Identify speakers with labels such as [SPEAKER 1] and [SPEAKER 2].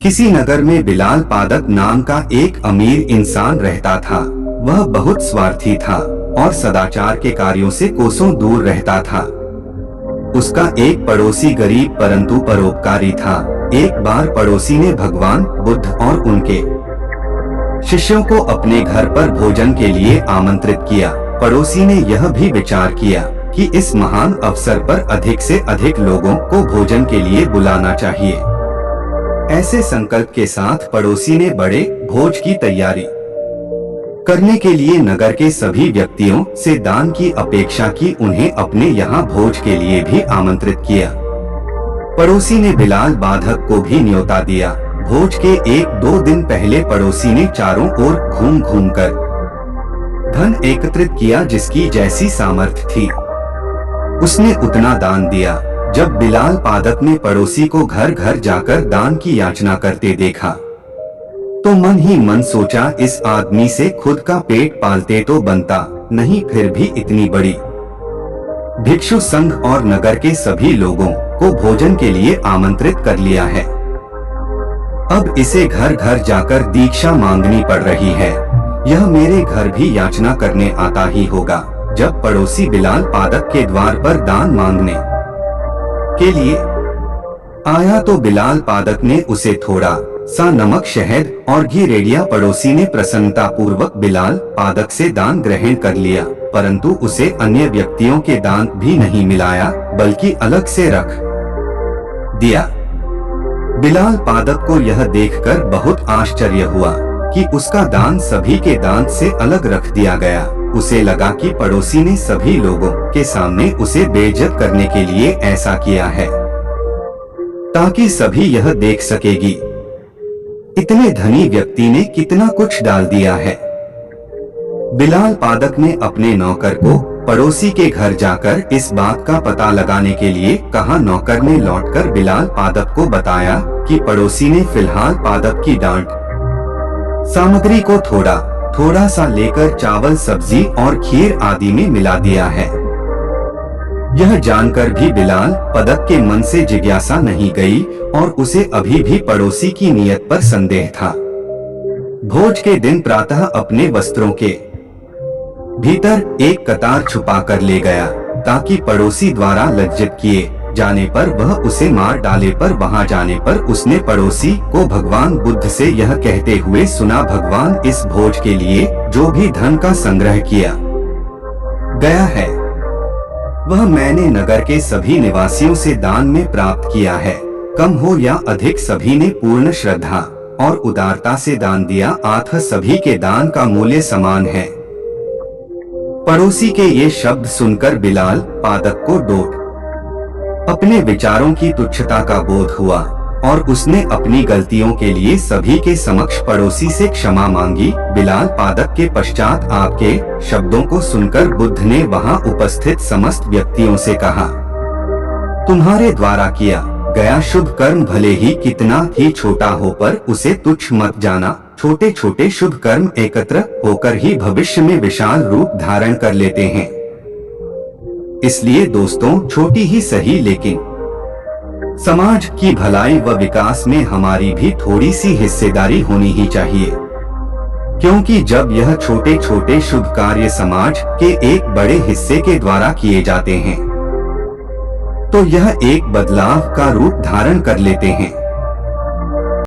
[SPEAKER 1] किसी नगर में बिलाल पादक नाम का एक अमीर इंसान रहता था। वह बहुत स्वार्थी था और सदाचार के कार्यों से कोसों दूर रहता था। उसका एक पड़ोसी गरीब परंतु परोपकारी था। एक बार पड़ोसी ने भगवान बुद्ध और उनके शिष्यों को अपने घर पर भोजन के लिए आमंत्रित किया। पड़ोसी ने यह भी विचार किया कि इस महान अवसर पर अधिक से अधिक लोगों को भोजन के लिए बुलाना चाहिए। ऐसे संकल्प के साथ पड़ोसी ने बड़े भोज की तैयारी करने के लिए नगर के सभी व्यक्तियों से दान की अपेक्षा की। उन्हें अपने यहाँ भोज के लिए भी आमंत्रित किया। पड़ोसी ने बिलाल पादक को भी न्योता दिया। भोज के 1-2 दिन पहले पड़ोसी ने चारों ओर घूम घूम कर धन एकत्रित किया। जिसकी जैसी सामर्थ्य थी उसने उतना दान दिया। जब बिलाल पादक ने पड़ोसी को घर घर जाकर दान की याचना करते देखा तो मन ही मन सोचा, इस आदमी से खुद का पेट पालते तो बनता, नहीं फिर भी इतनी बड़ी भिक्षु संघ और नगर के सभी लोगों को भोजन के लिए आमंत्रित कर लिया है। अब इसे घर घर जाकर दीक्षा मांगनी पड़ रही है। यह मेरे घर भी याचना करने आता ही होगा। जब पड़ोसी बिलाल पादक के द्वार पर दान मांगने के लिए आया तो बिलाल पादक ने उसे थोड़ा सा नमक, शहद और घी रेडिया। पड़ोसी ने प्रसन्नता पूर्वक बिलाल पादक से दान ग्रहण कर लिया, परंतु उसे अन्य व्यक्तियों के दान भी नहीं मिलाया बल्कि अलग से रख दिया। बिलाल पादक को यह देखकर बहुत आश्चर्य हुआ कि उसका दान सभी के दान से अलग रख दिया गया। उसे लगा कि पड़ोसी ने सभी लोगों के सामने उसे बेइज्जत करने के लिए ऐसा किया है ताकि सभी यह देख सकेगी इतने धनी व्यक्ति ने कितना कुछ डाल दिया है। बिलाल पादक ने अपने नौकर को पड़ोसी के घर जाकर इस बात का पता लगाने के लिए कहा। नौकर ने लौटकर बिलाल पादक को बताया कि पड़ोसी ने फिलहाल पादक की डांट सामग्री को थोड़ा सा लेकर चावल, सब्जी और खीर आदि में मिला दिया है। यह जानकर भी बिलाल पादक के मन से जिज्ञासा नहीं गई और उसे अभी भी पड़ोसी की नीयत पर संदेह था। भोज के दिन प्रातः अपने वस्त्रों के भीतर एक कतार छुपा कर ले गया ताकि पड़ोसी द्वारा लज्जित किए जाने पर वह उसे मार डाले। पर वहां जाने पर उसने पड़ोसी को भगवान बुद्ध से यह कहते हुए सुना, भगवान, इस भोज के लिए जो भी धन का संग्रह किया गया है वह मैंने नगर के सभी निवासियों से दान में प्राप्त किया है। कम हो या अधिक सभी ने पूर्ण श्रद्धा और उदारता से दान दिया, अतः सभी के दान का मूल्य समान है। पड़ोसी के ये शब्द सुनकर बिलाल पादक को डोट अपने विचारों की तुच्छता का बोध हुआ और उसने अपनी गलतियों के लिए सभी के समक्ष पड़ोसी से क्षमा मांगी। बिलाल पादक के पश्चात आपके शब्दों को सुनकर बुद्ध ने वहां उपस्थित समस्त व्यक्तियों से कहा, तुम्हारे द्वारा किया गया शुभ कर्म भले ही कितना ही छोटा हो पर उसे तुच्छ मत जाना। छोटे छोटे शुभ कर्म एकत्र होकर ही भविष्य में विशाल रूप धारण कर लेते हैं। इसलिए दोस्तों, छोटी ही सही लेकिन समाज की भलाई व विकास में हमारी भी थोड़ी सी हिस्सेदारी होनी ही चाहिए, क्योंकि जब यह छोटे छोटे शुभ कार्य समाज के एक बड़े हिस्से के द्वारा किए जाते हैं तो यह एक बदलाव का रूप धारण कर लेते हैं।